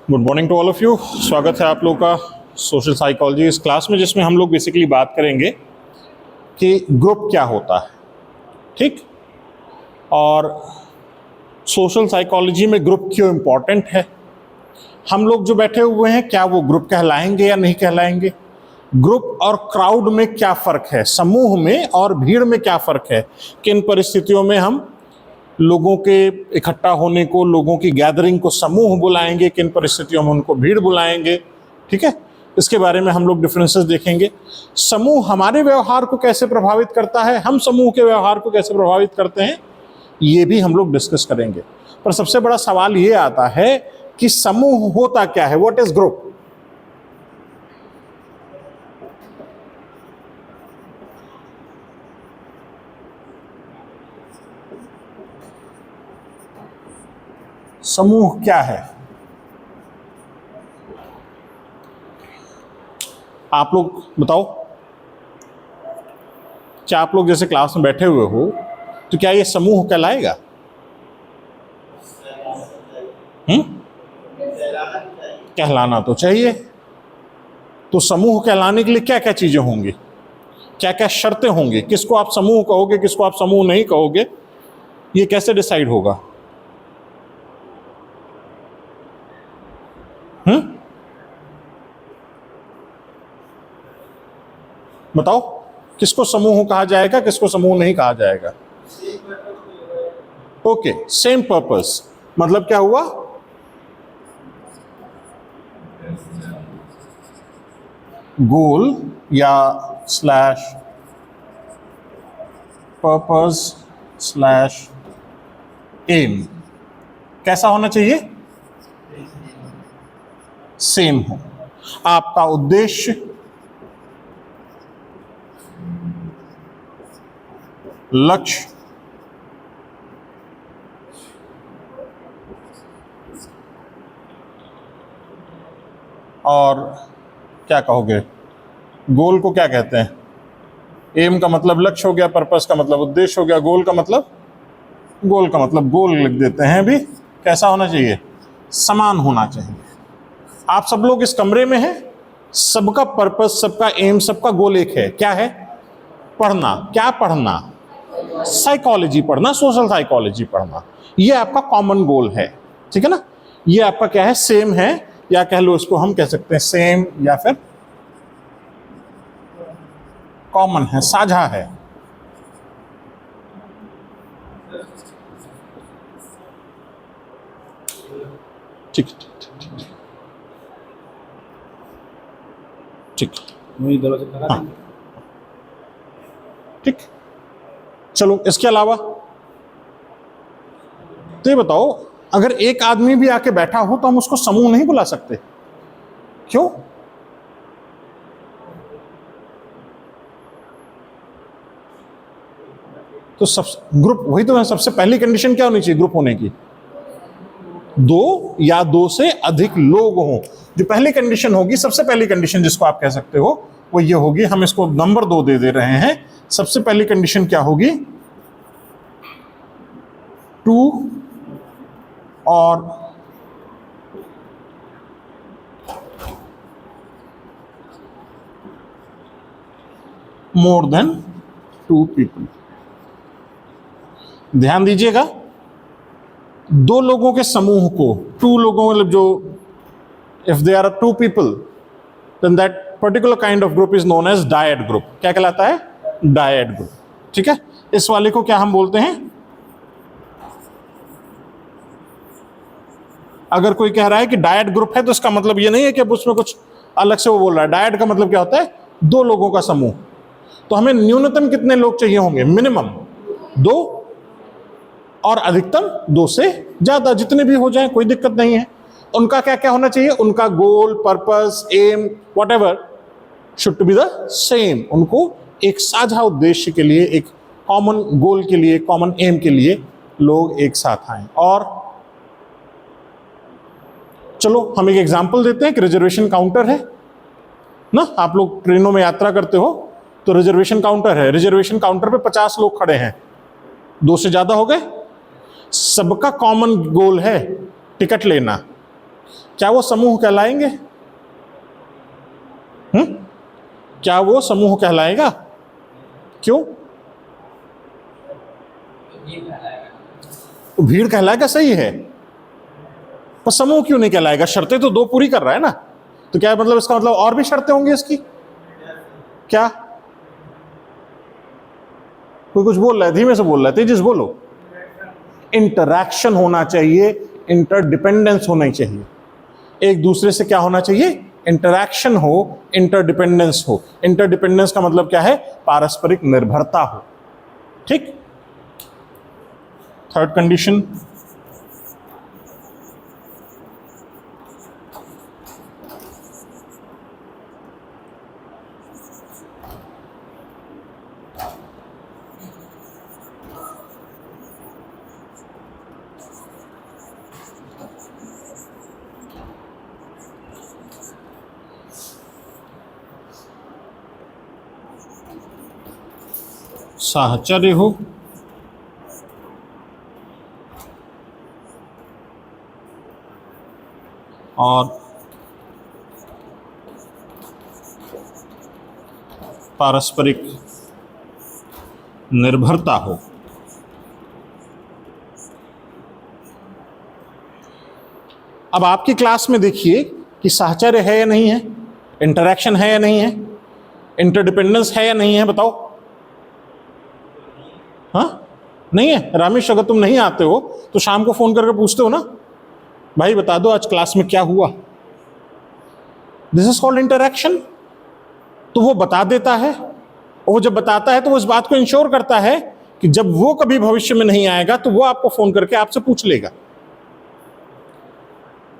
Good morning to all of you. स्वागत है आप लोगों का सोशल साइकोलॉजी इस क्लास में, जिसमें हम लोग बेसिकली बात करेंगे कि ग्रुप क्या होता है, ठीक, और सोशल साइकोलॉजी में ग्रुप क्यों इम्पॉर्टेंट है। हम लोग जो बैठे हुए हैं, क्या वो ग्रुप कहलाएंगे या नहीं कहलाएंगे। ग्रुप और क्राउड में क्या फ़र्क है, समूह में और भीड़ में क्या फ़र्क है, किन परिस्थितियों में हम लोगों के इकट्ठा होने को, लोगों की गैदरिंग को समूह बुलाएंगे, किन परिस्थितियों में उनको भीड़ बुलाएंगे, ठीक है। इसके बारे में हम लोग डिफरेंसेस देखेंगे। समूह हमारे व्यवहार को कैसे प्रभावित करता है, हम समूह के व्यवहार को कैसे प्रभावित करते हैं, ये भी हम लोग डिस्कस करेंगे। पर सबसे बड़ा सवाल ये आता है कि समूह होता क्या है, व्हाट इज ग्रुप। समूह क्या है, आप लोग बताओ। क्या आप लोग जैसे क्लास में बैठे हुए हो तो क्या ये समूह कहलाएगा? कहलाना तो चाहिए। तो समूह कहलाने के लिए क्या क्या चीजें होंगी, क्या क्या शर्तें होंगी, किसको आप समूह कहोगे, किसको आप समूह नहीं कहोगे, ये कैसे डिसाइड होगा? बताओ, किसको समूह कहा जाएगा, किसको समूह नहीं कहा जाएगा। ओके, सेम पर्पस मतलब क्या हुआ? गोल या स्लैश पर्पस स्लैश एम कैसा होना चाहिए? सेम हो। आपका उद्देश्य, लक्ष्य, और क्या कहोगे, गोल को क्या कहते हैं? एम का मतलब लक्ष्य हो गया, पर्पस का मतलब उद्देश्य हो गया, गोल का मतलब गोल लिख देते हैं। भी कैसा होना चाहिए? समान होना चाहिए। आप सब लोग इस कमरे में हैं, सबका पर्पस, सबका एम, सबका गोल एक है। क्या है? पढ़ना। क्या पढ़ना? साइकोलॉजी पढ़ना, सोशल साइकोलॉजी पढ़ना। ये आपका कॉमन गोल है, ठीक है ना। ये आपका क्या है? सेम है, या कह लो इसको हम कह सकते हैं सेम या फिर कॉमन है, साझा है। ठीक ठीक, हाँ ठीक। चलो, इसके अलावा तो ये बताओ, अगर एक आदमी भी आके बैठा हो तो हम उसको समूह नहीं बुला सकते, क्यों? तो सब ग्रुप, वही तो है, सबसे पहली कंडीशन क्या होनी चाहिए ग्रुप होने की? दो या दो से अधिक लोग हों। जो पहली कंडीशन होगी, सबसे पहली कंडीशन जिसको आप कह सकते हो, वो ये होगी, हम इसको नंबर 2 दे रहे हैं। सबसे पहली कंडीशन क्या होगी? 2 और मोर देन 2 पीपल। ध्यान दीजिएगा, 2 लोगों के समूह को, 2 लोगों मतलब जो, if they are 2 people, then that particular kind of group is known as dyad group. क्या कहलाता है? डायड ग्रुप, ठीक है। इस वाले को क्या हम बोलते हैं? अगर कोई कह रहा है कि डायड ग्रुप है, तो इसका मतलब ये नहीं है कि अब उसमें कुछ अलग से वो बोल रहा है। डायड का मतलब क्या होता है? 2 लोगों का समूह। तो हमें न्यूनतम कितने लोग चाहिए होंगे? मिनिमम 2 और अधिकतम 2 से ज्यादा, जितने भी हो जाए कोई दिक्कत नहीं है। उनका क्या क्या होना चाहिए? उनका goal, purpose, aim, whatever should to be the same. उनको एक साझा उद्देश्य के लिए, एक कॉमन गोल के लिए, कॉमन एम के लिए लोग एक साथ आए। और चलो हम एक एग्जांपल देते हैं कि रिजर्वेशन काउंटर है ना। आप लोग ट्रेनों में यात्रा करते हो तो रिजर्वेशन काउंटर है। रिजर्वेशन काउंटर पे 50 लोग खड़े हैं, 2 से ज्यादा हो गए। सबका कॉमन गोल है टिकट लेना, क्या वो समूह कहलाएंगे? क्या वो समूह कहलाएगा? क्यों? तो भीड़ कहलाएगा, सही है, पर समूह क्यों नहीं कहलाएगा? शर्तें तो दो पूरी कर रहा है ना, तो क्या मतलब इसका मतलब और भी शर्तें होंगी इसकी? क्या? कोई कुछ बोल रहा है, धीमे से बोल रहा है, तेजी से बोलो। इंटरैक्शन होना चाहिए, इंटरडिपेंडेंस होना चाहिए, एक दूसरे से क्या होना चाहिए? इंटरैक्शन हो, इंटरडिपेंडेंस हो। इंटरडिपेंडेंस का मतलब क्या है? पारस्परिक निर्भरता हो। ठीक। थर्ड कंडीशन, साहचर्य हो और पारस्परिक निर्भरता हो। अब आपकी क्लास में देखिए कि साहचर्य है या नहीं है, इंटरैक्शन है या नहीं है, इंटरडिपेंडेंस है या नहीं है, बताओ। हाँ, नहीं है। रामेश, अगर तुम नहीं आते हो तो शाम को फोन करके पूछते हो ना, भाई बता दो आज क्लास में क्या हुआ। This is called interaction. तो वो बता देता है, और वो जब बताता है तो वो इस बात को इंश्योर करता है कि जब वो कभी भविष्य में नहीं आएगा तो वो आपको फोन करके आपसे पूछ लेगा।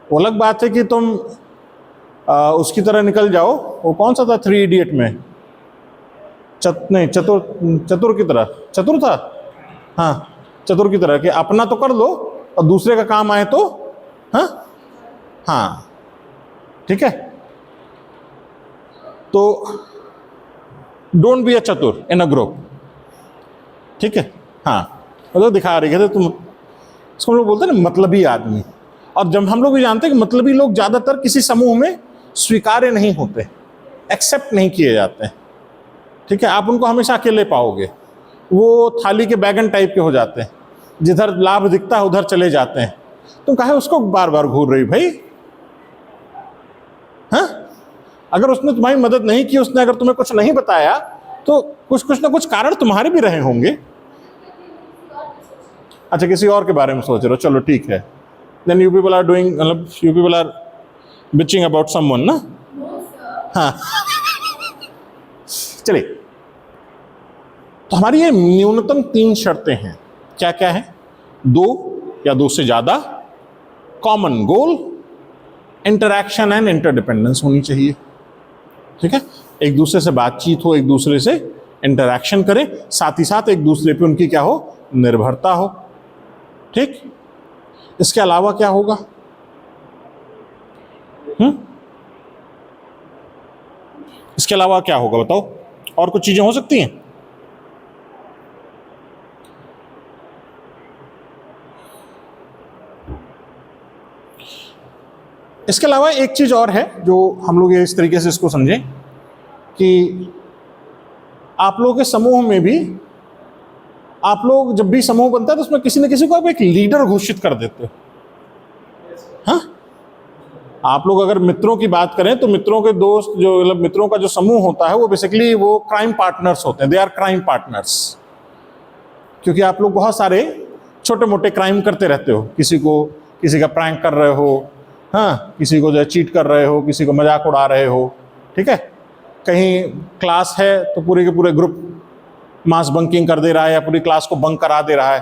वो अलग बात है कि तुम उसकी तरह निकल जाओ, वो कौन सा था 3 इडियट में, चतुर की तरह, चतुर था, हाँ, चतुर की तरह, कि अपना तो कर लो और दूसरे का काम आए तो हाँ, ठीक है। तो डोंट बी अ चतुर इन अ ग्रुप, ठीक है। हाँ, मतलब दिखा रहे थे तुम, इसको हम लोग बोलते हैं ना मतलबी आदमी। और जब हम लोग भी जानते हैं कि मतलबी लोग ज्यादातर किसी समूह में स्वीकार्य नहीं होते, एक्सेप्ट नहीं किए जाते हैं, ठीक है। आप उनको हमेशा अकेले पाओगे, वो थाली के बैगन टाइप के हो जाते हैं, जिधर लाभ दिखता है उधर चले जाते हैं। तुम काहे उसको बार बार घूर रही भाई? हाँ, अगर उसने तुम्हारी मदद नहीं की, उसने अगर तुम्हें कुछ नहीं बताया, तो कुछ ना कुछ कारण तुम्हारे भी रहे होंगे। अच्छा, किसी और के बारे में सोच रहे हो, चलो ठीक है। Then you people are doing, मतलब you people are bitching about someone ना। हाँ, चलिए। तो हमारी ये न्यूनतम 3 शर्तें हैं। क्या क्या है? 2 या 2 से ज्यादा, common goal, interaction and interdependence होनी चाहिए, ठीक है। एक दूसरे से बातचीत हो, एक दूसरे से इंटरैक्शन करें, साथ ही साथ एक दूसरे पे उनकी क्या हो? निर्भरता हो, ठीक। इसके अलावा क्या होगा? इसके अलावा क्या होगा बताओ? और कुछ चीजें हो सकती हैं? इसके अलावा एक चीज और है जो हम लोग इस तरीके से इसको समझें कि आप लोगों के समूह में भी, आप लोग जब भी समूह बनता है तो उसमें किसी न किसी को आप एक लीडर घोषित कर देते हो। हाँ, आप लोग अगर मित्रों की बात करें तो मित्रों के दोस्त, जो मतलब मित्रों का जो समूह होता है, वो बेसिकली वो क्राइम पार्टनर्स होते हैं, दे आर क्राइम पार्टनर्स। क्योंकि आप लोग बहुत सारे छोटे मोटे क्राइम करते रहते हो, किसी का प्रैंक कर रहे हो, हाँ, किसी को जो है चीट कर रहे हो, किसी को मजाक उड़ा रहे हो, ठीक है। कहीं क्लास है तो पूरे के पूरे ग्रुप मास बंकिंग कर दे रहा है, या पूरी क्लास को बंक करा दे रहा है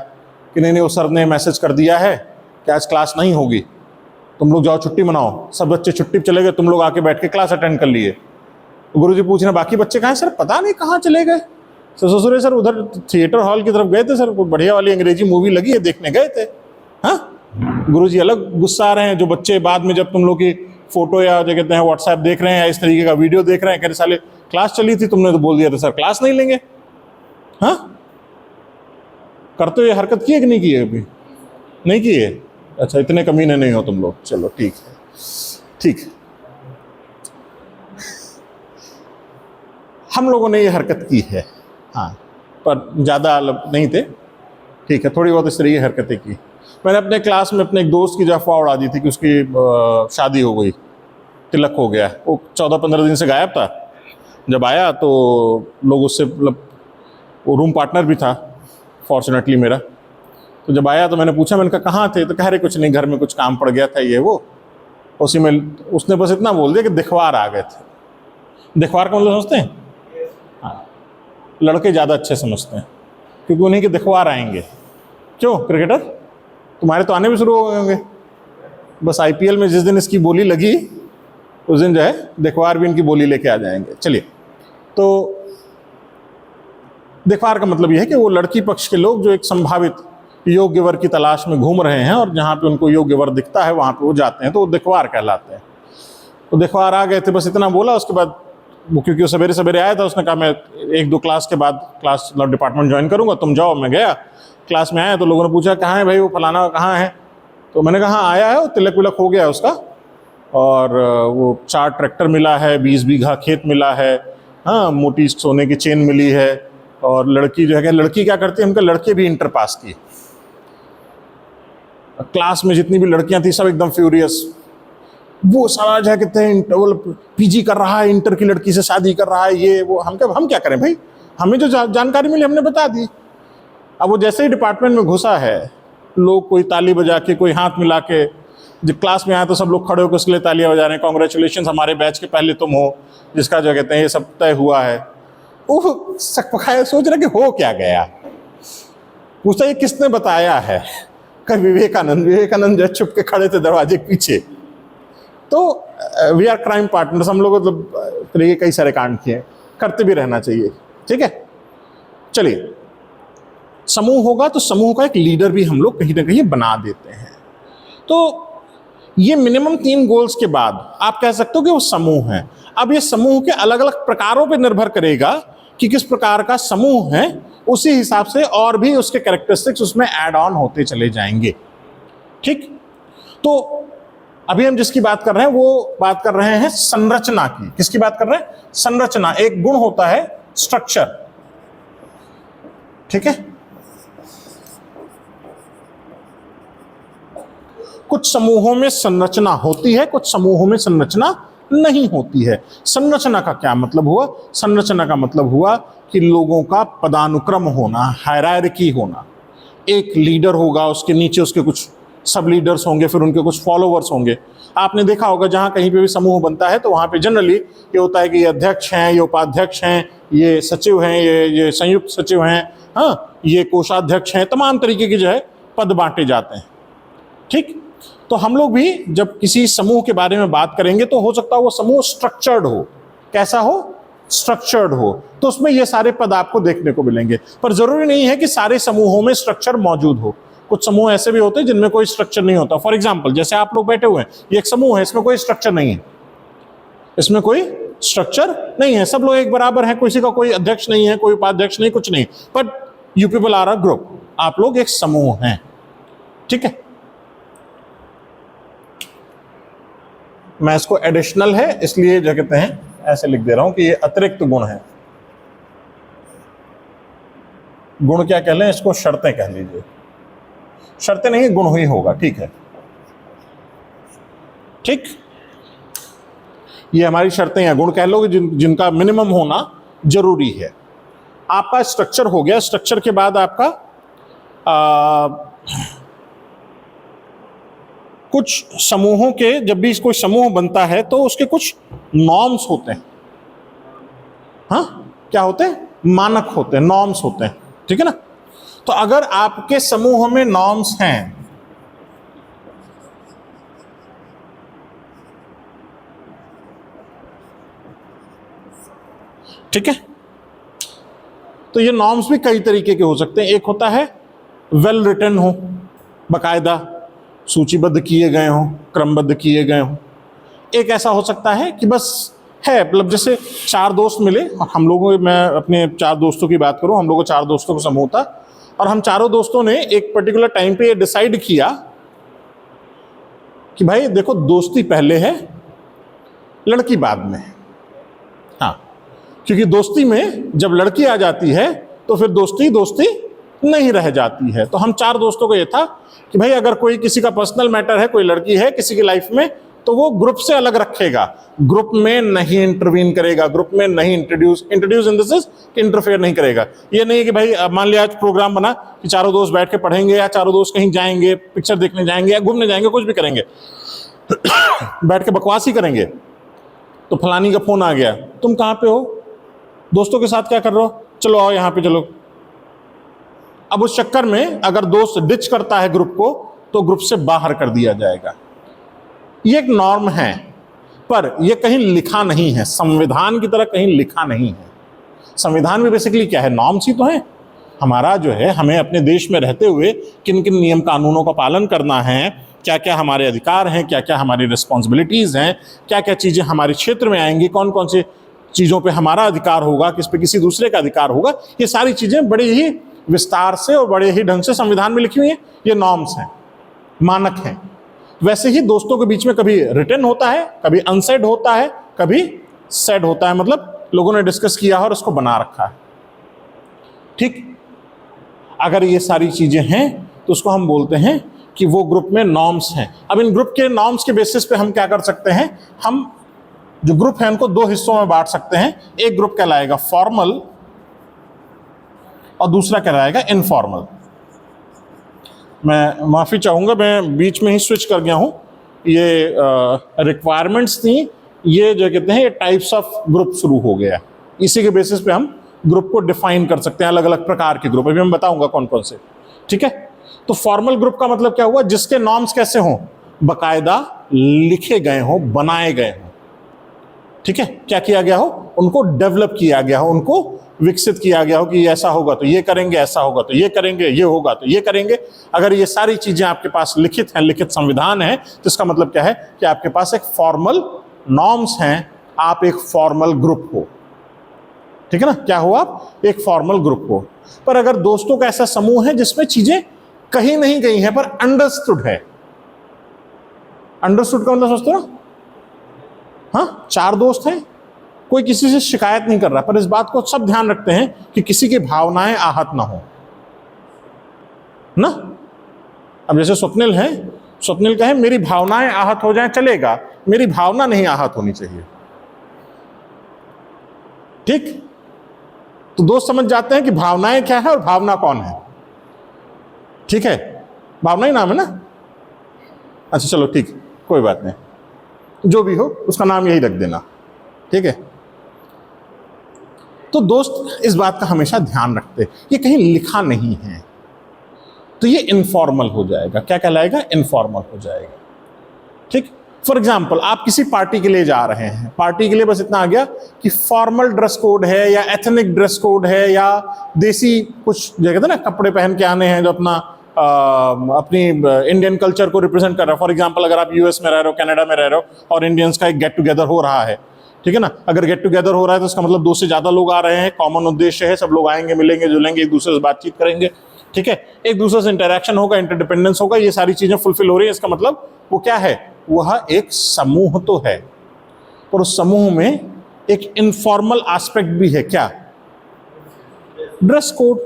कि नहीं, वो सर ने मैसेज कर दिया है कि आज क्लास नहीं होगी, तुम लोग जाओ छुट्टी मनाओ। सब बच्चे छुट्टी पे चले गए, तुम लोग आके बैठ के क्लास अटेंड कर लिए। तो गुरुजी पूछ रहे बाकी बच्चे कहाँ हैं? सर पता नहीं कहाँ चले गए। ससुरे सर उधर थिएटर हॉल की तरफ गए थे सर, कोई बढ़िया वाली अंग्रेजी मूवी लगी है, देखने गए थे। हाँ, गुरुजी अलग गुस्सा आ रहे हैं जो बच्चे बाद में जब तुम लोग की फोटो या जो कहते हैं व्हाट्सएप देख रहे हैं या इस तरीके का वीडियो देख रहे हैं, कहते साले क्लास चली थी, तुमने तो बोल दिया था सर क्लास नहीं लेंगे। हाँ, करते हुए हरकत की है कि नहीं की है? अभी नहीं की है? अच्छा, इतने कमीने नहीं हो तुम लोग, चलो ठीक है। ठीक, हम लोगों ने ये हरकत की है, हाँ, पर ज़्यादा नहीं थे, ठीक है, थोड़ी बहुत इस तरह की हरकतें की। मैंने अपने क्लास में अपने एक दोस्त की जो अफवाह उड़ा दी थी कि उसकी शादी हो गई, तिलक हो गया। वो 14-15 दिन से गायब था। जब आया तो लोग उससे, मतलब वो रूम पार्टनर भी था फॉर्चुनेटली मेरा, तो जब आया तो मैंने पूछा, मैंने कहा कहाँ थे? तो कह रहे कुछ नहीं, घर में कुछ काम पड़ गया था, ये वो। उसी में उसने बस इतना बोल दिया कि दिखवार आ गए थे। दिखवार का मतलब समझते हैं? हाँ, लड़के ज़्यादा अच्छे समझते हैं, क्योंकि उन्हीं के दिखवार आएंगे। क्यों? क्रिकेटर तुम्हारे तो आने भी शुरू हो गए होंगे। बस आईपीएल में जिस दिन इसकी बोली लगी उस दिन जो है दिखवार भी इनकी बोली लेके आ जाएंगे। चलिए, तो दिखवार का मतलब यह है कि वो लड़की पक्ष के लोग जो एक संभावित योग्य वर की तलाश में घूम रहे हैं और जहाँ पे उनको योग्य वर दिखता है वहाँ पे वो जाते हैं, तो वो दिखवार कहलाते हैं। तो दिखवार आ गए थे, बस इतना बोला। उसके बाद वो, क्योंकि वो सवेरे सवेरे आया था, उसने कहा मैं 1-2 क्लास के बाद क्लास डिपार्टमेंट ज्वाइन करूँगा, तुम जाओ। मैं गया, क्लास में आया तो लोगों ने पूछा कहाँ है भाई वो फलाना, कहाँ है? तो मैंने कहा आया है, वो तिलक विलक हो गया उसका, और वो 4 ट्रैक्टर मिला है, 20 बीघा खेत मिला है, हाँ, मोटी सोने की चेन मिली है। और लड़की जो है, लड़की क्या करती है, उनके लड़के भी इंटर पास किए। क्लास में जितनी भी लड़कियां थी सब एकदम फ्यूरियस। वो सारा जो है कहते हैं इंटरवल पीजी कर रहा है, इंटर की लड़की से शादी कर रहा है, ये वो। हम क्या करें भाई, हमें जो जानकारी मिली हमने बता दी। अब वो जैसे ही डिपार्टमेंट में घुसा है, लोग कोई ताली बजा के, कोई हाथ मिला के, जब क्लास में आया तो सब लोग खड़े होकर उसके लिए तालियां बजा रहे हैं, कॉन्ग्रेचुलेशन हमारे बैच के पहले तुम हो, जिसका जो कहते हैं ये सब तय हुआ है। वो सोच रहे कि हो क्या गया। पूछता ये किसने बताया है? कभी विवेकानंद जो चुप के खड़े थे दरवाजे के पीछे। तो वी आर क्राइम पार्टनर्स, हम लोग तो ये कई सारे कांड किए, करते भी रहना चाहिए, ठीक है। चलिए, समूह होगा तो समूह का एक लीडर भी हम लोग कहीं ना कहीं बना देते हैं। तो ये मिनिमम 3 गोल्स के बाद आप कह सकते हो कि वो समूह है। अब ये समूह के अलग अलग प्रकारों पर निर्भर करेगा कि किस प्रकार का समूह है, उसी हिसाब से और भी उसके कैरेक्टरिस्टिक्स उसमें ऐड ऑन होते चले जाएंगे, ठीक। तो अभी हम जिसकी बात कर रहे हैं वो बात कर रहे हैं संरचना की। किसकी बात कर रहे हैं? संरचना। एक गुण होता है स्ट्रक्चर, ठीक है। कुछ समूहों में संरचना होती है, कुछ समूहों में संरचना नहीं होती है। संरचना का क्या मतलब हुआ? संरचना का मतलब हुआ कि लोगों का पदानुक्रम होना, हायरार्की होना। एक लीडर होगा, उसके नीचे उसके कुछ सब लीडर्स होंगे, फिर उनके कुछ फॉलोवर्स होंगे। आपने देखा होगा जहां कहीं पे भी समूह बनता है तो वहां पे जनरली ये होता है कि ये अध्यक्ष हैं, ये उपाध्यक्ष हैं, ये सचिव हैं, ये संयुक्त सचिव हैं, हाँ, ये कोषाध्यक्ष हैं, तमाम तरीके के जो है पद बांटे जाते हैं, ठीक। तो हम लोग भी जब किसी समूह के बारे में बात करेंगे तो हो सकता है वो समूह स्ट्रक्चर्ड हो। कैसा हो? स्ट्रक्चर्ड हो। तो उसमें ये सारे पद आपको देखने को मिलेंगे, पर जरूरी नहीं है कि सारे समूहों में स्ट्रक्चर मौजूद हो। कुछ समूह ऐसे भी होते हैं जिनमें कोई स्ट्रक्चर नहीं होता। फॉर एग्जाम्पल, जैसे आप लोग बैठे हुए हैं, ये एक समूह है, इसमें कोई स्ट्रक्चर नहीं है, इसमें कोई स्ट्रक्चर नहीं है, सब लोग एक बराबर हैं, किसी का कोई अध्यक्ष नहीं है, कोई उपाध्यक्ष नहीं, कुछ नहीं, but you people are a group, आप लोग एक समूह हैं, ठीक है। मैं इसको एडिशनल है इसलिए जो कहते हैं ऐसे लिख दे रहा हूं कि ये अतिरिक्त गुण है। गुण क्या कह लें इसको? शर्तें कह लीजिए। शर्तें नहीं, गुण ही होगा, ठीक है, ठीक। ये हमारी शर्तें हैं, गुण कह लो, जिनका मिनिमम होना जरूरी है। आपका स्ट्रक्चर हो गया। स्ट्रक्चर के बाद आपका कुछ समूहों के, जब भी कोई समूह बनता है तो उसके कुछ नॉर्म्स होते हैं। हाँ, क्या होते हैं? मानक होते हैं, नॉर्म्स होते हैं, ठीक है ना। तो अगर आपके समूह में नॉर्म्स हैं, ठीक है, तो ये नॉर्म्स भी कई तरीके के हो सकते हैं। एक होता है वेल रिटन हो, बाकायदा सूचीबद्ध किए गए हों, क्रमबद्ध किए गए हों। एक ऐसा हो सकता है कि बस है, मतलब जैसे 4 दोस्त मिले, हम लोगों, मैं अपने 4 दोस्तों की बात करूं, हम लोगों 4 दोस्तों का समूह था और हम चारों दोस्तों ने एक पर्टिकुलर टाइम पे ये डिसाइड किया कि भाई देखो, दोस्ती पहले है, लड़की बाद में है। हाँ, क्योंकि दोस्ती में जब लड़की आ जाती है तो फिर दोस्ती दोस्ती नहीं रह जाती है। तो हम 4 दोस्तों को ये था कि भाई अगर कोई किसी का पर्सनल मैटर है, कोई लड़की है किसी की लाइफ में, तो वो ग्रुप से अलग रखेगा, ग्रुप में नहीं इंटरवीन करेगा, ग्रुप में नहीं इंट्रोड्यूस इन द सेंस कि इंटरफेयर नहीं करेगा। ये नहीं कि भाई मान लिया आज प्रोग्राम बना कि चारों दोस्त बैठ के पढ़ेंगे, या चारों दोस्त कहीं जाएंगे, पिक्चर देखने जाएंगे, या घूमने जाएंगे, कुछ भी करेंगे, बैठ के बकवास ही करेंगे। तो फलानी का फोन आ गया, तुम कहाँ पे हो, दोस्तों के साथ क्या कर रहे हो, चलो आओ यहाँ पे चलो। अब उस चक्कर में अगर दोस्त डिच करता है ग्रुप को, तो ग्रुप से बाहर कर दिया जाएगा। ये एक नॉर्म है, पर यह कहीं लिखा नहीं है, संविधान की तरह कहीं लिखा नहीं है। संविधान में बेसिकली क्या है, नॉर्म्स ही तो है। हमारा जो है, हमें अपने देश में रहते हुए किन किन नियम कानूनों का पालन करना है, क्या क्या हमारे अधिकार हैं, क्या क्या हमारी रिस्पॉन्सिबिलिटीज़ हैं, क्या क्या चीज़ें हमारे क्षेत्र में आएंगी, कौन कौन सी चीज़ों पे हमारा अधिकार होगा, किस पे किसी दूसरे का अधिकार होगा, ये सारी चीज़ें बड़े ही विस्तार से और बड़े ही ढंग से संविधान में लिखी हुई हैं। ये नॉर्म्स हैं, मानक हैं। वैसे ही दोस्तों के बीच में कभी रिटन होता है, कभी अनसेड होता है, कभी सेड होता है, मतलब लोगों ने डिस्कस किया और उसको बना रखा है। ठीक, अगर ये सारी चीज़ें हैं तो उसको हम बोलते हैं कि वो ग्रुप में नॉर्म्स हैं। अब इन ग्रुप के नॉर्म्स के बेसिस पे हम क्या कर सकते हैं, हम जो ग्रुप है उनको 2 हिस्सों में बांट सकते हैं। एक ग्रुप कहलाएगा फॉर्मल और दूसरा कहलाएगा इनफॉर्मल। मैं माफ़ी चाहूँगा, मैं बीच में ही स्विच कर गया हूँ। ये रिक्वायरमेंट्स थी, ये जो कहते हैं ये टाइप्स ऑफ ग्रुप शुरू हो गया। इसी के बेसिस पे हम ग्रुप को डिफाइन कर सकते हैं, अलग अलग प्रकार के ग्रुप। अभी मैं बताऊँगा कौन कौन से। ठीक है, तो फॉर्मल ग्रुप का मतलब क्या हुआ, जिसके नॉर्म्स कैसे हों, बाकायदा लिखे गए हों, बनाए गए हों। ठीक है, क्या किया गया हो, उनको डेवलप किया गया हो, उनको विकसित किया गया हो कि ऐसा होगा तो ये करेंगे, ऐसा होगा तो ये करेंगे, ये होगा तो ये करेंगे। अगर ये सारी चीजें आपके पास लिखित हैं, लिखित संविधान है, तो इसका मतलब क्या है कि आपके पास एक फॉर्मल नॉर्म्स हैं, आप एक फॉर्मल ग्रुप हो। ठीक है ना, क्या हो, आप एक फॉर्मल ग्रुप हो। पर अगर दोस्तों का ऐसा समूह है जिसमें चीजें कहीं नहीं गई हैं पर अंडरस्टूड है, अंडरस्टूड का मतलब सोचते हो, हाँ, 4 दोस्त हैं, कोई किसी से शिकायत नहीं कर रहा, पर इस बात को सब ध्यान रखते हैं कि किसी की भावनाएं आहत ना हो ना। अब जैसे स्वप्निल है, स्वप्निल कहे मेरी भावनाएं आहत हो जाएं चलेगा, मेरी भावना नहीं आहत होनी चाहिए। ठीक, तो दोस्त समझ जाते हैं कि भावनाएं क्या है और भावना कौन है। ठीक है, भावना ही नाम है ना। अच्छा चलो ठीक, कोई बात नहीं, जो भी हो उसका नाम यही रख देना। ठीक है, तो दोस्त इस बात का हमेशा ध्यान रखते, ये कहीं लिखा नहीं है, तो ये इनफॉर्मल हो जाएगा। क्या कहलाएगा, इनफॉर्मल हो जाएगा। ठीक, फॉर एग्जाम्पल आप किसी पार्टी के लिए जा रहे हैं, पार्टी के लिए बस इतना आ गया कि फॉर्मल ड्रेस कोड है या एथनिक ड्रेस कोड है या देसी कुछ जगह कहते हैं ना कपड़े पहन के आने हैं जो अपना अपनी इंडियन कल्चर को रिप्रेजेंट कर रहा है। फॉर एग्जांपल अगर आप यूएस में रह रहे हो, कनाडा में रह रहे हो और इंडियंस का एक गेट टुगेदर हो रहा है, ठीक है ना, अगर गेट टुगेदर हो रहा है तो इसका मतलब 2 से ज़्यादा लोग आ रहे हैं, कॉमन उद्देश्य है, सब लोग आएंगे, मिलेंगे जुलेंगे, एक दूसरे से बातचीत करेंगे। ठीक है, एक दूसरे से इंटरेक्शन होगा, इंटरडिपेंडेंस होगा, ये सारी चीज़ें फुलफिल हो रही है। इसका मतलब वो क्या है, वह एक समूह तो है, पर उस समूह में एक इनफॉर्मल एस्पेक्ट भी है। क्या, ड्रेस कोड।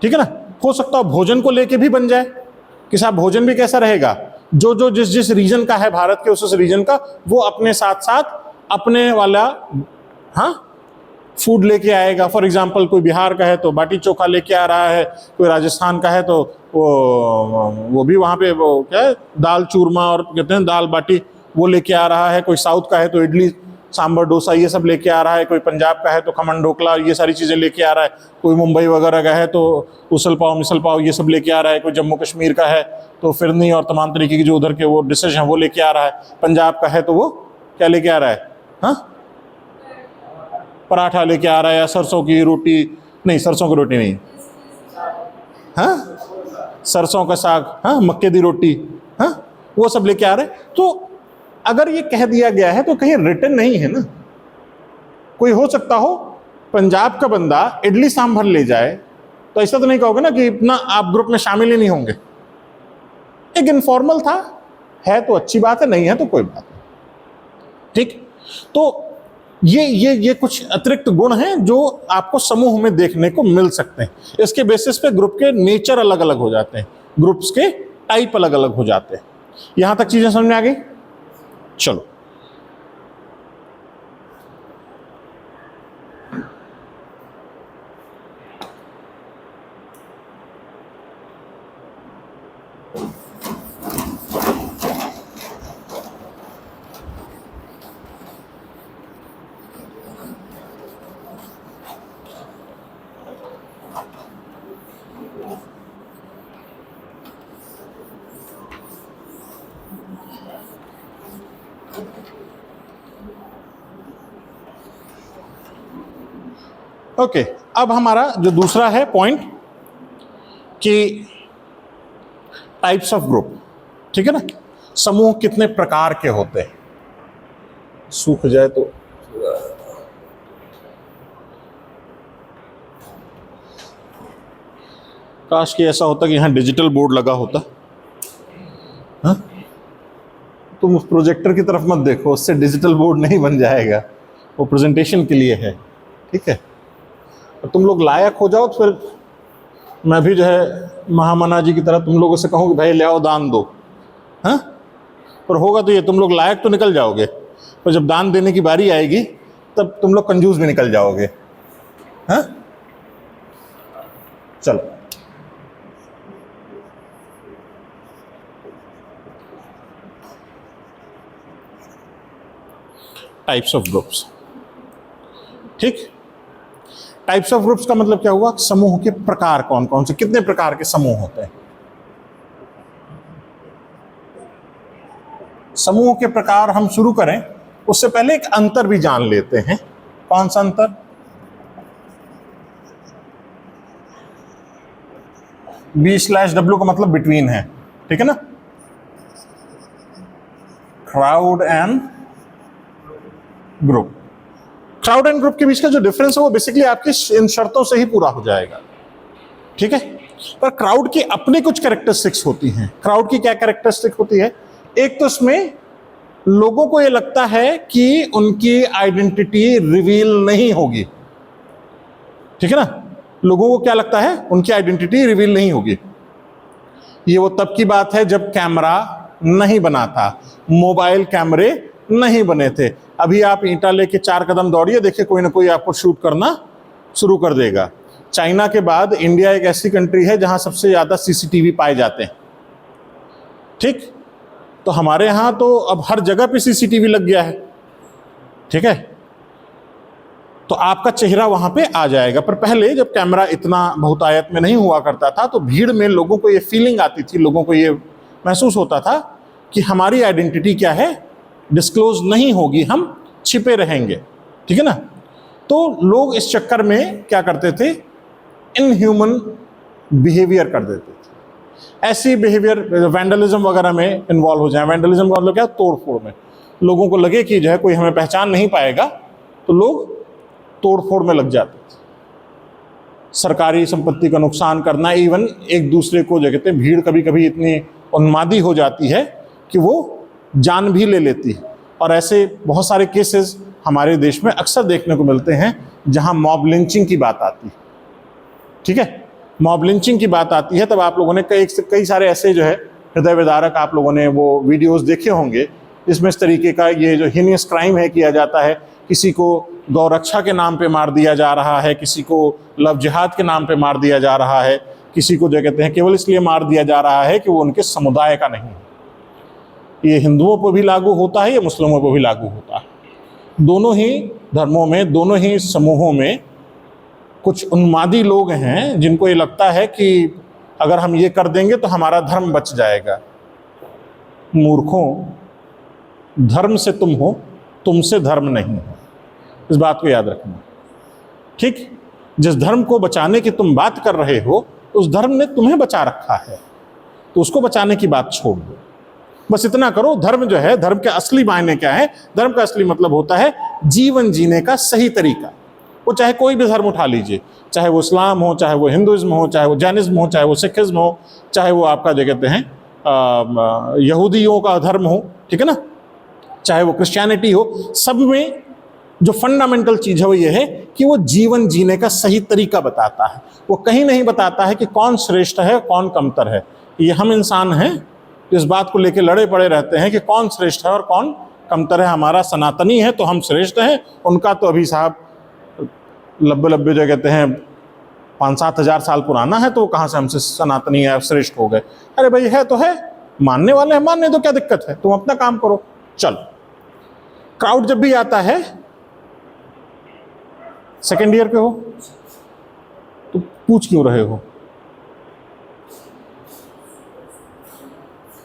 ठीक है ना, हो सकता है भोजन को लेके भी बन जाए कि साहब भोजन भी कैसा रहेगा, जो जो जिस जिस रीजन का है भारत के, उस रीजन का वो अपने साथ साथ अपने वाला हाँ फूड लेके आएगा। फॉर एग्जांपल कोई बिहार का है तो बाटी चोखा लेके आ रहा है, कोई राजस्थान का है तो वो भी वहाँ पे वो क्या है दाल चूरमा और कहते हैं दाल बाटी वो लेके आ रहा है, कोई साउथ का है तो इडली सांभर डोसा ये सब लेके आ रहा है, कोई पंजाब का है तो खमन ढोकला ये सारी चीज़ें लेके आ रहा है, कोई मुंबई वगैरह का है तो उसल पाव मिसल पाव ये सब लेके आ रहा है, कोई जम्मू कश्मीर का है तो फिरनी और तमाम तरीके की जो उधर के वो डिशेज हैं वो लेके आ रहा है, पंजाब का है तो वो क्या लेके आ रहा है, हाँ पराठा लेके आ रहा है या सरसों की रोटी, नहीं सरसों की रोटी नहीं, हाँ सरसों का साग, हाँ मक्के दी रोटी, हाँ वो सब लेके आ रहे हैं। तो अगर ये कह दिया गया है तो कहीं रिटन नहीं है ना। कोई हो सकता हो पंजाब का बंदा इडली सांभर ले जाए तो ऐसा तो नहीं कहोगे ना कि इतना आप ग्रुप में शामिल ही नहीं होंगे। एक इनफॉर्मल था, है तो अच्छी बात है, नहीं है तो कोई बात नहीं। ठीक, तो ये कुछ अतिरिक्त गुण हैं जो आपको समूह में देखने को मिल सकते हैं। इसके बेसिस पे ग्रुप के नेचर अलग अलग हो जाते हैं, ग्रुप्स के टाइप अलग अलग हो जाते हैं। यहां तक चीजें समझ में आ गई? चलो, ओके, अब हमारा जो दूसरा है पॉइंट कि टाइप्स ऑफ ग्रुप, ठीक है ना, समूह कितने प्रकार के होते हैं। सूख जाए तो काश कि ऐसा होता कि यहां डिजिटल बोर्ड लगा होता। हाँ? तुम उस प्रोजेक्टर की तरफ मत देखो, उससे डिजिटल बोर्ड नहीं बन जाएगा, वो प्रेजेंटेशन के लिए है, ठीक है। तुम लोग लायक हो जाओ तो फिर मैं भी जो है महामना जी की तरह तुम लोगों से कहूँ कि भाई ले आओ दान दो, हाँ, पर होगा तो ये तुम लोग लायक तो निकल जाओगे, पर जब दान देने की बारी आएगी तब तुम लोग कंजूस भी निकल जाओगे। हाँ, चलो, टाइप्स ऑफ ग्रुप्स। ठीक, टाइप्स ऑफ ग्रुप्स का मतलब क्या हुआ? समूह के प्रकार कौन कौन से, कितने प्रकार के समूह होते हैं। समूह के प्रकार हम शुरू करें उससे पहले एक अंतर भी जान लेते हैं। कौन सा अंतर? B/W का मतलब बिटवीन है, ठीक है ना। Crowd and group, crowd and group के बीच का जो डिफरेंस है वो बेसिकली आपकी इन शर्तों से ही पूरा हो जाएगा, ठीक है। पर क्राउड की अपनी कुछ कैरेक्टरिस्टिक्स होती हैं। क्राउड की क्या कैरेक्टरिस्टिक होती है? एक तो इसमें लोगों को ये लगता है कि उनकी आइडेंटिटी रिवील नहीं होगी, ठीक है ना। लोगों को क्या लगता है? उनकी आइडेंटिटी रिवील नहीं होगी। ये वो तब की बात है जब कैमरा नहीं बना था, मोबाइल कैमरे नहीं बने थे। अभी आप ईंटा लेके 4 कदम दौड़िए, देखिए कोई ना कोई आपको शूट करना शुरू कर देगा। चाइना के बाद इंडिया एक ऐसी कंट्री है जहां सबसे ज्यादा सीसीटीवी पाए जाते हैं, ठीक। तो हमारे यहां तो अब हर जगह पे सीसीटीवी लग गया है, ठीक है। तो आपका चेहरा वहां पे आ जाएगा। पर पहले जब कैमरा इतना बहुतायत में नहीं हुआ करता था तो भीड़ में लोगों को ये फीलिंग आती थी, लोगों को ये महसूस होता था कि हमारी आइडेंटिटी क्या है, डिस्क्लोज नहीं होगी, हम छिपे रहेंगे, ठीक है ना। तो लोग इस चक्कर में क्या करते थे? इनह्यूमन बिहेवियर कर देते थे। ऐसी बिहेवियर वैंडलिज्म वगैरह में इन्वॉल्व हो जाए। वैंडलिज्म का मतलब क्या? तोड़ फोड़ में। लोगों को लगे कि जो है कोई हमें पहचान नहीं पाएगा तो लोग तोड़ फोड़ में लग जाते थे। सरकारी संपत्ति का नुकसान करना, इवन एक दूसरे को जो कहते हैं, भीड़ कभी कभी इतनी उन्मादी हो जाती है कि वो जान भी ले लेती है। और ऐसे बहुत सारे केसेस हमारे देश में अक्सर देखने को मिलते हैं जहां मॉब लिंचिंग की बात आती है, ठीक है। मॉब लिंचिंग की बात आती है तब आप लोगों ने कई सारे ऐसे जो है हृदय विदारक आप लोगों ने वो वीडियोस देखे होंगे जिसमें इस तरीके का ये जो हीनियस क्राइम है किया जाता है। किसी को गौरक्षा के नाम पे मार दिया जा रहा है, किसी को लव जिहाद के नाम पे मार दिया जा रहा है, किसी को जो कहते हैं केवल इसलिए मार दिया जा रहा है कि वो उनके समुदाय का नहीं है। ये हिंदुओं पर भी लागू होता है, ये मुस्लिमों पर भी लागू होता है। दोनों ही धर्मों में, दोनों ही समूहों में कुछ उन्मादी लोग हैं जिनको ये लगता है कि अगर हम ये कर देंगे तो हमारा धर्म बच जाएगा। मूर्खों, धर्म से तुम हो, तुमसे धर्म नहीं हो। इस बात को याद रखना, ठीक। जिस धर्म को बचाने की तुम बात कर रहे हो उस धर्म ने तुम्हें बचा रखा है, तो उसको बचाने की बात छोड़ दो। बस इतना करो। धर्म जो है, धर्म के असली मायने क्या है? धर्म का असली मतलब होता है जीवन जीने का सही तरीका। वो चाहे कोई भी धर्म उठा लीजिए, चाहे वो इस्लाम हो, चाहे वो हिंदुइज्म हो, चाहे वो जैनिज्म हो, चाहे वो सिखिज्म हो, चाहे वो आपका जो कहते हैं यहूदियों का धर्म हो, ठीक है ना, चाहे वो क्रिश्चियनिटी हो, सब में जो फंडामेंटल चीज है वो ये है कि वो जीवन जीने का सही तरीका बताता है। वो कहीं नहीं बताता है कि कौन श्रेष्ठ है कौन कमतर है। ये हम इंसान हैं इस बात को लेकर लड़े पड़े रहते हैं कि कौन श्रेष्ठ है और कौन कमतर है। हमारा सनातनी है तो हम श्रेष्ठ हैं, उनका तो अभी साहब लब्बे लब्बे जो कहते हैं 5-7 हज़ार साल पुराना है, तो वो कहाँ से हमसे सनातनी है श्रेष्ठ हो गए। अरे भाई है तो है, मानने वाले हैं, मानने तो क्या दिक्कत है, तुम अपना काम करो। चलो, क्राउड जब भी आता है, सेकेंड ईयर के हो तो पूछ क्यों रहे हो?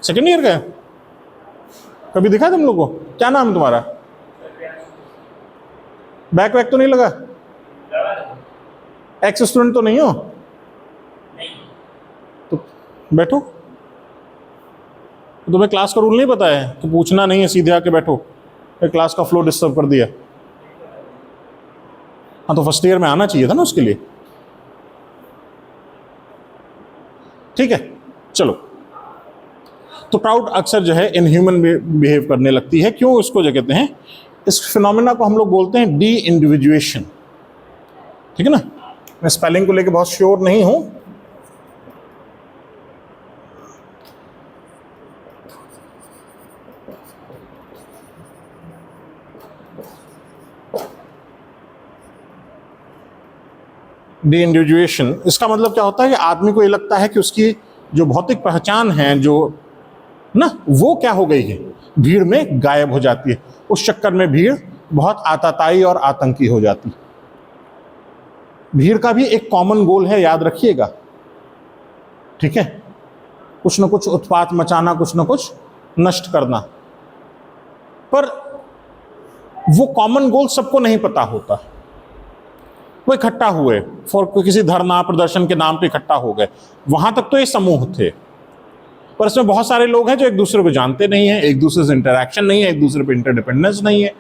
सेकेंड ईयर का है? कभी दिखा तुम लोग को? क्या नाम है तुम्हारा? बैक वैक तो नहीं लगा? एक्स स्टूडेंट तो नहीं हो? तो बैठो। तो तुम्हें क्लास का रूल नहीं पता है तो पूछना नहीं है, सीधे आके बैठो। क्लास का फ्लो डिस्टर्ब कर दिया। हाँ तो फर्स्ट ईयर में आना चाहिए था ना उसके लिए। ठीक है, चलो। तो क्राउड अक्सर जो है इनह्यूमन बिहेव करने लगती है। क्यों इसको जो कहते हैं, इस फिनोमेना को हम लोग बोलते हैं डी इंडिविजुएशन। ठीक है ना, मैं स्पेलिंग को लेके बहुत श्योर नहीं हूं। डी इंडिविजुएशन, इसका मतलब क्या होता है कि आदमी को ये लगता है कि उसकी जो भौतिक पहचान है जो ना, वो क्या हो गई है, भीड़ में गायब हो जाती है। उस चक्कर में भीड़ बहुत आताताई और आतंकी हो जाती। भीड़ का भी एक कॉमन गोल है, याद रखिएगा। ठीक है, कुछ ना कुछ उत्पात मचाना, कुछ ना कुछ नष्ट करना। पर वो कॉमन गोल सबको नहीं पता होता। वो इकट्ठा हुए फॉर किसी धरना प्रदर्शन के नाम पे इकट्ठा हो गए, वहां तक तो ये समूह थे। पर इसमें बहुत सारे लोग हैं जो एक दूसरे को जानते नहीं है, एक दूसरे से इंटरैक्शन नहीं है, एक दूसरे पे इंटरडिपेंडेंस नहीं है।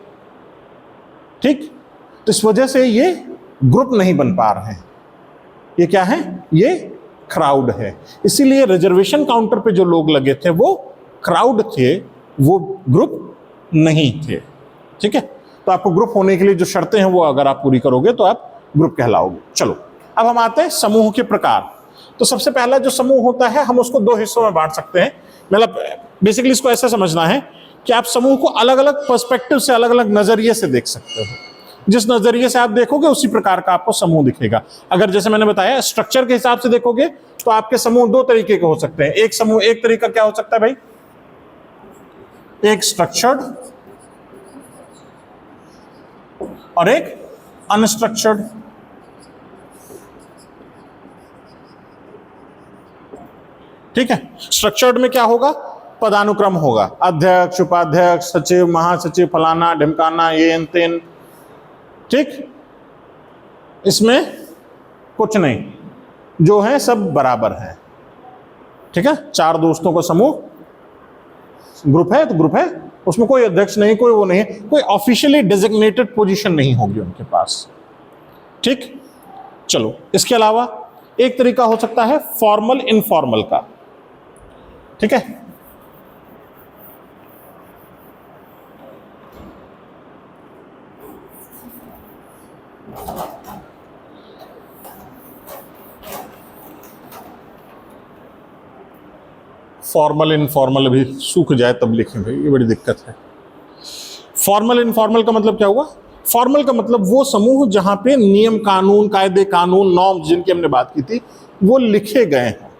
ठीक, तो इस वजह से ये ग्रुप नहीं बन पा रहे हैं। ये क्या है? ये क्राउड है। इसीलिए रिजर्वेशन काउंटर पे जो लोग लगे थे वो क्राउड थे, वो ग्रुप नहीं थे। ठीक है, तो आपको ग्रुप होने के लिए जो शर्तें हैं वो अगर आप पूरी करोगे तो आप ग्रुप कहलाओगे। चलो, अब हम आते हैं समूह के प्रकार। तो सबसे पहला जो समूह होता है, हम उसको दो हिस्सों में बांट सकते हैं। मतलब बेसिकली इसको ऐसा समझना है कि आप समूह को अलग अलग पर्सपेक्टिव से, अलग अलग नजरिए से देख सकते हो। जिस नजरिए से आप देखोगे उसी प्रकार का आपको समूह दिखेगा। अगर जैसे मैंने बताया स्ट्रक्चर के हिसाब से देखोगे तो आपके समूह दो तरीके के हो सकते हैं। एक समूह, एक तरीका क्या हो सकता है भाई? एक स्ट्रक्चर्ड और एक अनस्ट्रक्चर्ड। ठीक है, स्ट्रक्चर्ड में क्या होगा? पदानुक्रम होगा, अध्यक्ष, उपाध्यक्ष, सचिव, महासचिव, फलाना ढिमकाना, ये तेन। ठीक, इसमें कुछ नहीं, जो है सब बराबर है। ठीक है, चार दोस्तों का समूह ग्रुप है तो ग्रुप है, उसमें कोई अध्यक्ष नहीं, कोई वो नहीं है, कोई ऑफिशियली डेजिग्नेटेड पोजीशन नहीं होगी उनके पास। ठीक, चलो, इसके अलावा एक तरीका हो सकता है फॉर्मल इनफॉर्मल का। ठीक है, फॉर्मल इनफॉर्मल अभी सूख जाए तब लिखें भाई, ये बड़ी दिक्कत है। फॉर्मल इनफॉर्मल का मतलब क्या हुआ? फॉर्मल का मतलब वो समूह जहां पे नियम कानून, कायदे कानून, नॉर्म्स जिनकी हमने बात की थी वो लिखे गए हैं।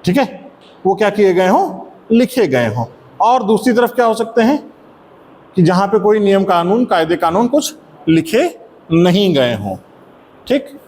ठीक है, वो क्या किए गए हों? लिखे गए हों। और दूसरी तरफ क्या हो सकते हैं कि जहां पे कोई नियम कानून, कायदे कानून कुछ लिखे नहीं गए हों। ठीक,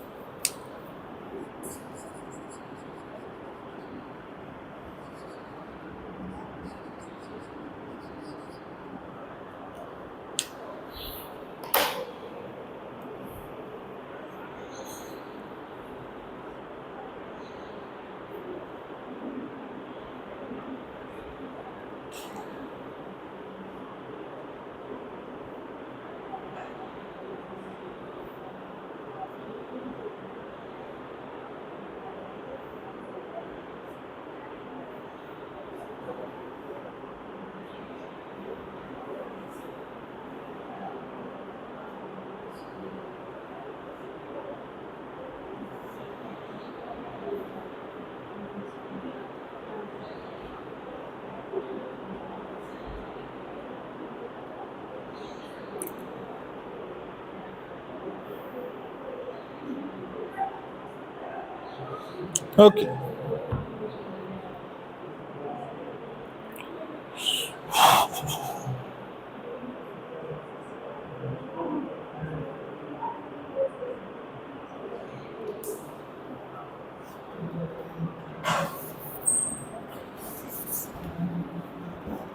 ओके।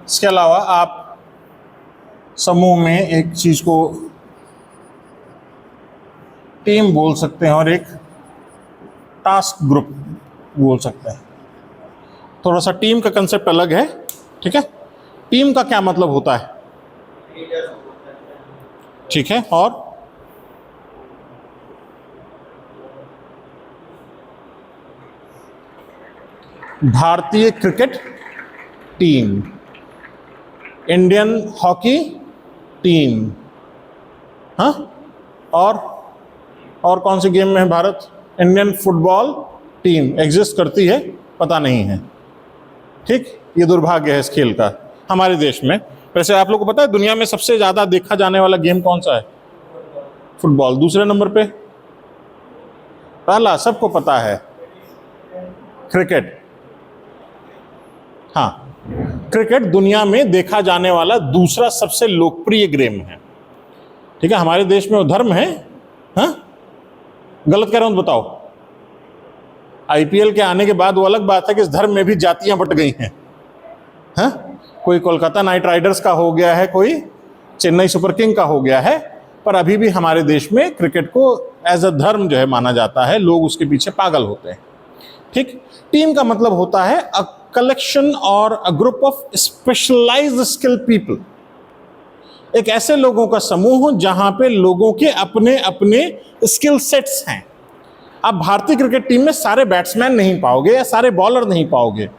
इसके अलावा आप समूह में एक चीज को टीम बोल सकते हैं और एक टास्क ग्रुप बोल सकते हैं। थोड़ा सा टीम का कंसेप्ट अलग है, ठीक है। टीम का क्या मतलब होता है, ठीक है। और भारतीय cricket team, Indian hockey team, हाँ। और कौन से गेम में है Bharat? Indian football team exist करती है, पता नहीं है, ठीक। ये दुर्भाग्य है इस खेल का हमारे देश में। वैसे आप लोगों को पता है दुनिया में सबसे ज्यादा देखा जाने वाला गेम कौन सा है? फुटबॉल। दूसरे नंबर पे? पहला सबको पता है क्रिकेट। हाँ, क्रिकेट दुनिया में देखा जाने वाला दूसरा सबसे लोकप्रिय गेम है, ठीक है। हमारे देश में वो धर्म है, हाँ? गलत कह रहा हूं तो बताओ। आईपीएल के आने के बाद वो अलग बात है कि इस धर्म में भी जातियां बट गई हैं, हाँ? कोई कोलकाता नाइट राइडर्स का हो गया है, कोई चेन्नई सुपर किंग का हो गया है, पर अभी भी हमारे देश में क्रिकेट को एज अ धर्म जो है माना जाता है, लोग उसके पीछे पागल होते हैं, ठीक। टीम का मतलब होता है अ कलेक्शन और a group of specialized skill people, एक ऐसे लोगों का समूह जहां पे लोगों के अपने अपने स्किल सेट्स हैं। आप भारतीय क्रिकेट टीम में सारे बैट्समैन नहीं पाओगे या सारे बॉलर नहीं पाओगे,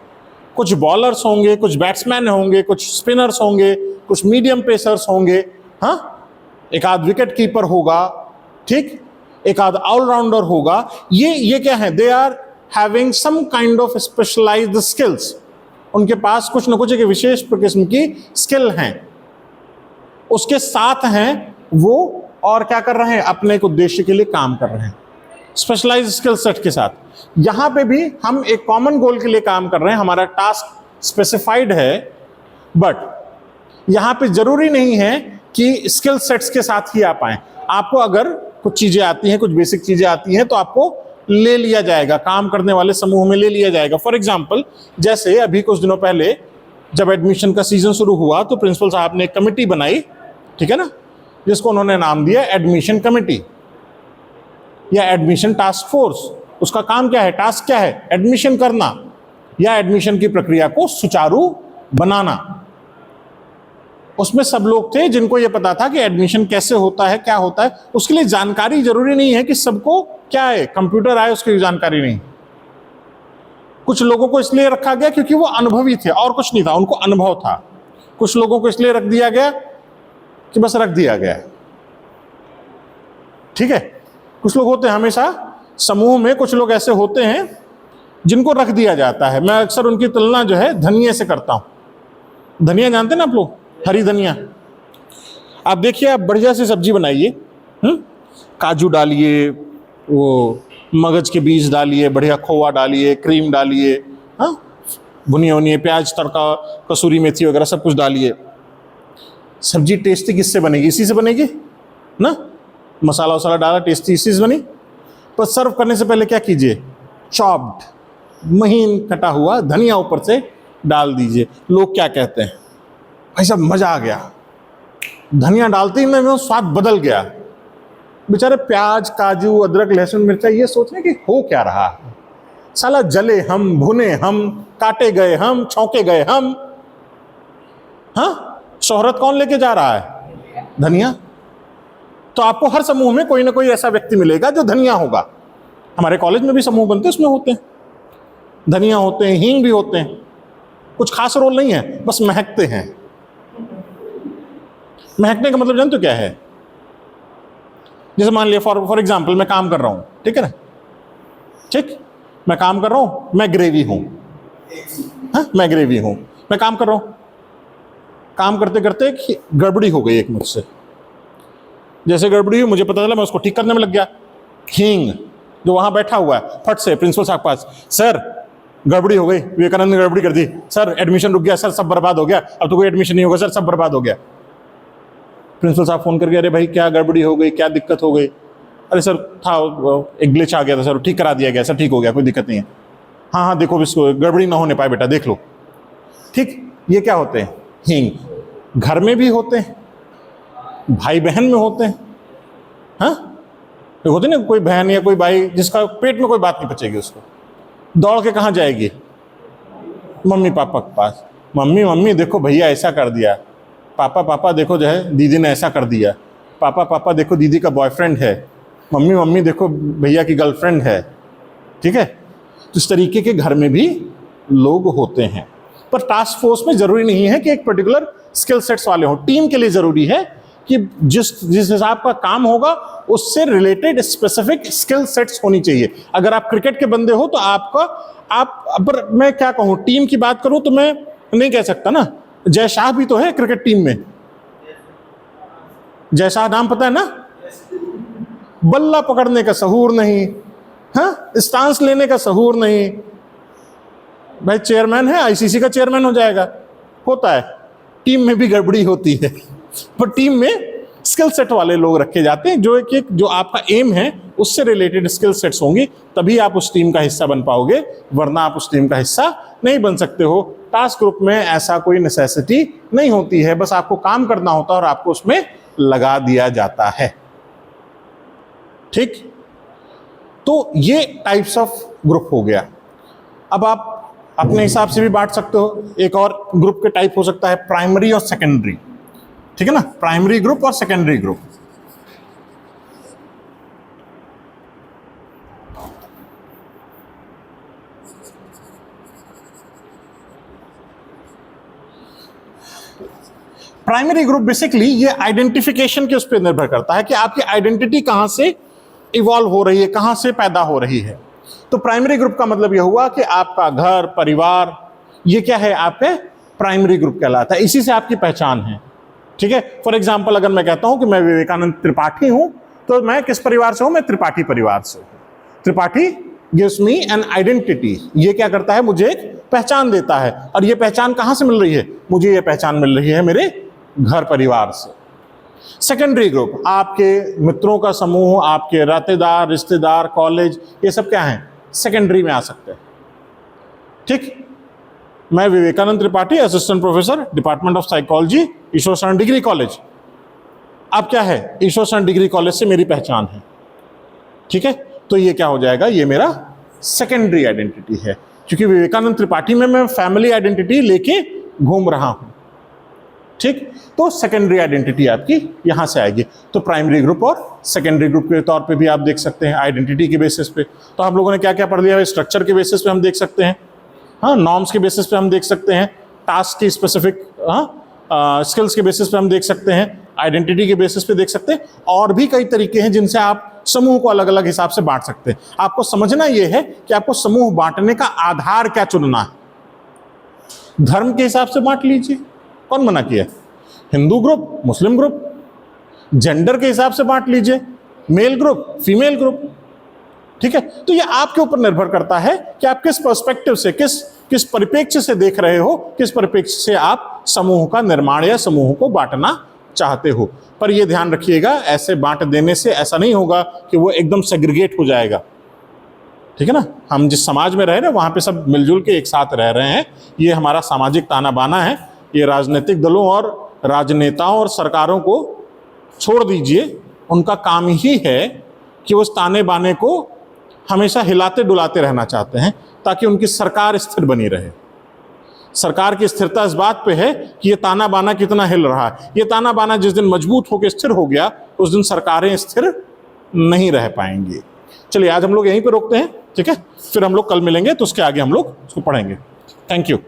कुछ बॉलर्स होंगे, कुछ बैट्समैन होंगे, कुछ स्पिनर्स होंगे, कुछ मीडियम पेसर्स होंगे, हाँ, एक आध विकेट कीपर होगा, ठीक, एक आध ऑलराउंडर होगा। ये क्या है? They are having some kind of specialized skills, उनके पास कुछ न कुछ एक विशेष किस्म की स्किल हैं, उसके साथ हैं वो, और क्या कर रहे हैं? अपने एक उद्देश्य के लिए काम कर रहे हैं, स्पेशलाइज्ड स्किल सेट के साथ। यहां पे भी हम एक कॉमन गोल के लिए काम कर रहे हैं, हमारा टास्क स्पेसिफाइड है, बट यहां पे जरूरी नहीं है कि स्किल सेट्स के साथ ही आ पाए। आपको अगर कुछ चीजें आती हैं, कुछ बेसिक चीजें आती हैं, तो आपको ले लिया जाएगा, काम करने वाले समूह में ले लिया जाएगा। फॉर एग्जाम्पल, जैसे अभी कुछ दिनों पहले जब एडमिशन का सीजन शुरू हुआ तो प्रिंसिपल साहब ने एक कमेटी बनाई, ठीक है ना, जिसको उन्होंने नाम दिया एडमिशन कमेटी या एडमिशन टास्क फोर्स। उसका काम क्या है? टास्क क्या है? एडमिशन करना या एडमिशन की प्रक्रिया को सुचारू बनाना। उसमें सब लोग थे जिनको यह पता था कि एडमिशन कैसे होता है, क्या होता है। उसके लिए जानकारी जरूरी नहीं है कि सबको क्या है, कंप्यूटर आए उसकी जानकारी नहीं। कुछ लोगों को इसलिए रखा गया क्योंकि वो अनुभवी थे और कुछ नहीं था, उनको अनुभव था। कुछ लोगों को इसलिए रख दिया गया कि बस रख दिया गया, ठीक है। कुछ लोग होते हैं हमेशा समूह में, कुछ लोग ऐसे होते हैं जिनको रख दिया जाता है। मैं अक्सर उनकी तुलना जो है धनिया से करता हूं। धनिया जानते हैं ना आप लोग? हरी धनिया। आप देखिए, आप बढ़िया से सब्जी बनाइए, काजू डालिए, वो मगज के बीज डालिए, बढ़िया खोआ डालिए, क्रीम डालिए, हाँ, भुनिया भुनिए प्याज, तड़का, कसूरी मेथी वगैरह सब कुछ डालिए। सब्जी टेस्टी किससे बनेगी? इसी से बनेगी ना। मसाला वसाला डाला, टेस्टी इसी से बनी। पर सर्व करने से पहले क्या कीजिए? चॉप्ड, महीन कटा हुआ धनिया ऊपर से डाल दीजिए। लोग क्या कहते हैं? भाई साहब मजा आ गया, धनिया डालते ही में स्वाद बदल गया। बेचारे प्याज, काजू, अदरक, लहसुन, मिर्चा ये सोच रहे कि हो क्या रहा है, साला जले हम, भुने हम, काटे गए हम, छौंके गए हम। हाँ, शोहरत कौन लेके जा रहा है? धनिया। तो आपको हर समूह में कोई ना कोई ऐसा व्यक्ति मिलेगा जो धनिया होगा। हमारे कॉलेज में भी समूह बनते हैं, उसमें होते हैं धनिया, होते हैं हींग भी होते हैं। कुछ खास रोल नहीं है, बस महकते हैं। महकने का मतलब जानते हो क्या है? जैसे मान लिया फॉर एग्जाम्पल मैं काम कर रहा हूं, ठीक है ना, ठीक, मैं काम कर रहा हूं, मैं ग्रेवी हूं, हाँ, मैं ग्रेवी हूं, मैं काम कर रहा हूं। काम करते करते एक गड़बड़ी हो गई एक मुझसे। जैसे गड़बड़ी हुई मुझे पता चला, मैं उसको ठीक करने में लग गया। हींग, जो वहां बैठा हुआ है, फट से प्रिंसिपल साहब के पास, सर गड़बड़ी हो गई, विवेकानंद ने गड़बड़ी कर दी सर, एडमिशन रुक गया सर, सब बर्बाद हो गया, अब तो कोई एडमिशन नहीं होगा सर, सब बर्बाद हो गया। प्रिंसिपल साहब फोन करके, अरे भाई क्या गड़बड़ी हो गई, क्या दिक्कत हो गई? अरे सर था एक ग्लिच आ गया था सर, ठीक करा दिया गया सर, ठीक हो गया, कोई दिक्कत नहीं है। हाँ हाँ देखो इसको गड़बड़ी ना होने पाए बेटा, देख लो। ठीक, ये क्या होते हैं? हींग। घर में भी होते हैं, भाई बहन में होते हैं। हाँ होते ना, कोई बहन या कोई भाई जिसका पेट में कोई बात नहीं पचेगी, उसको दौड़ के कहाँ जाएगी? मम्मी पापा के पास। मम्मी मम्मी देखो भैया ऐसा कर दिया, पापा पापा देखो जो है दीदी ने ऐसा कर दिया, पापा पापा देखो दीदी का बॉयफ्रेंड है, मम्मी मम्मी देखो भैया की गर्लफ्रेंड है। ठीक है, तो इस तरीके के घर में भी लोग होते हैं। पर टास्क फोर्स में जरूरी नहीं है कि एक पर्टिकुलर स्किल सेट्स वाले हों। टीम के लिए जरूरी है कि जिस हिसाब का काम होगा उससे रिलेटेड स्पेसिफिक स्किल सेट्स होनी चाहिए। अगर आप क्रिकेट के बंदे हो तो पर मैं क्या कहूं, टीम की बात करूं तो मैं नहीं कह सकता ना, जय शाह भी तो है क्रिकेट टीम में। जय शाह नाम पता है ना? बल्ला पकड़ने का सहूर नहीं, हाँ स्टांस लेने का सहूर नहीं। भाई चेयरमैन है, आईसीसी का चेयरमैन हो जाएगा, होता है। टीम में भी गड़बड़ी होती है, पर टीम में स्किल सेट वाले लोग रखे जाते हैं जो आपका एम है उससे रिलेटेड स्किल सेट्स होंगी, तभी आप उस टीम का हिस्सा बन पाओगे, वरना आप उस टीम का हिस्सा नहीं बन सकते हो। टास्क ग्रुप में ऐसा कोई नेसेसिटी नहीं होती है, बस आपको काम करना होता है और आपको उसमें लगा दिया जाता है। ठीक, तो ये टाइप्स ऑफ ग्रुप हो गया। अब आप अपने हिसाब से भी बांट सकते हो। एक और ग्रुप के टाइप हो सकता है प्राइमरी और सेकेंडरी। ठीक है ना, प्राइमरी ग्रुप और secondary group. Primary group basically ये आइडेंटिफिकेशन के उस पर निर्भर करता है कि आपकी आइडेंटिटी कहां से इवॉल्व हो रही है, कहां से पैदा हो रही है। तो प्राइमरी ग्रुप का मतलब यह हुआ कि आपका घर परिवार, ये क्या है, आपके प्राइमरी ग्रुप कहलाता है, इसी से आपकी पहचान है। ठीक है, फॉर एग्जाम्पल अगर मैं कहता हूं कि मैं विवेकानंद त्रिपाठी हूं, तो मैं किस परिवार से हूं? मैं त्रिपाठी परिवार से हूं। Tripathi gives me an identity. ये क्या करता है? मुझे एक पहचान देता है। और ये पहचान कहां से मिल रही है? मुझे ये पहचान मिल रही है मेरे घर परिवार से। सेकेंडरी ग्रुप आपके मित्रों का समूह, आपके नातेदार, रिश्तेदार, कॉलेज, ये सब क्या है? सेकेंडरी में आ सकते हैं। ठीक, मैं Vivekanand Tripathi, assistant professor, department of psychology, Ishwar Sharan degree college. अब क्या है? ईश्वर शरण डिग्री कॉलेज से मेरी पहचान है। ठीक है, तो ये क्या हो जाएगा? ये मेरा सेकेंडरी आइडेंटिटी है, क्योंकि विवेकानंद त्रिपाठी में मैं फैमिली आइडेंटिटी लेके घूम रहा हूं। ठीक, तो सेकेंडरी आइडेंटिटी आपकी यहां से आएगी। तो प्राइमरी ग्रुप और सेकेंडरी ग्रुप के तौर पे भी आप देख सकते हैं आइडेंटिटी के बेसिस पे। तो हम लोगों ने क्या क्या पढ़ लिया है? स्ट्रक्चर के बेसिस पे हम देख सकते हैं, हाँ नॉर्म्स के बेसिस पे हम देख सकते हैं, टास्क की स्पेसिफिक स्किल्स के बेसिस पे हम देख सकते हैं, आइडेंटिटी के बेसिस पे देख सकते हैं। और भी कई तरीके हैं जिनसे आप समूह को अलग अलग हिसाब से बांट सकते हैं। आपको समझना यह है कि आपको समूह बांटने का आधार क्या चुनना है। धर्म के हिसाब से बांट लीजिए, कौन मना किया? हिंदू ग्रुप, मुस्लिम ग्रुप। जेंडर के हिसाब से बांट लीजिए, मेल ग्रुप, फीमेल ग्रुप। ठीक है, तो ये आपके ऊपर निर्भर करता है कि आप किस पर्सपेक्टिव से, किस परिप्रेक्ष्य से देख रहे हो, किस परिप्रेक्ष्य से आप समूह का निर्माण या समूह को बांटना चाहते हो। पर यह ध्यान रखिएगा, ऐसे बांट देने से ऐसा नहीं होगा कि वो एकदम सेग्रीगेट हो जाएगा। ठीक है ना, हम जिस समाज में रह रहे हैं वहां पे सब मिलजुल के एक साथ रह रहे हैं। ये हमारा सामाजिक ताना बाना है। ये राजनीतिक दलों और राजनेताओं और सरकारों को छोड़ दीजिए, उनका काम ही है कि वो ताने बाने को हमेशा हिलाते डुलाते रहना चाहते हैं ताकि उनकी सरकार स्थिर बनी रहे। सरकार की स्थिरता इस बात पे है कि ये ताना बाना कितना हिल रहा है। ये ताना बाना जिस दिन मजबूत होकर स्थिर हो गया, उस दिन सरकारें स्थिर नहीं रह पाएंगी। चलिए आज हम लोग यहीं पे रोकते हैं, ठीक है, फिर हम लोग कल मिलेंगे तो उसके आगे हम लोग उसको पढ़ेंगे। Thank you.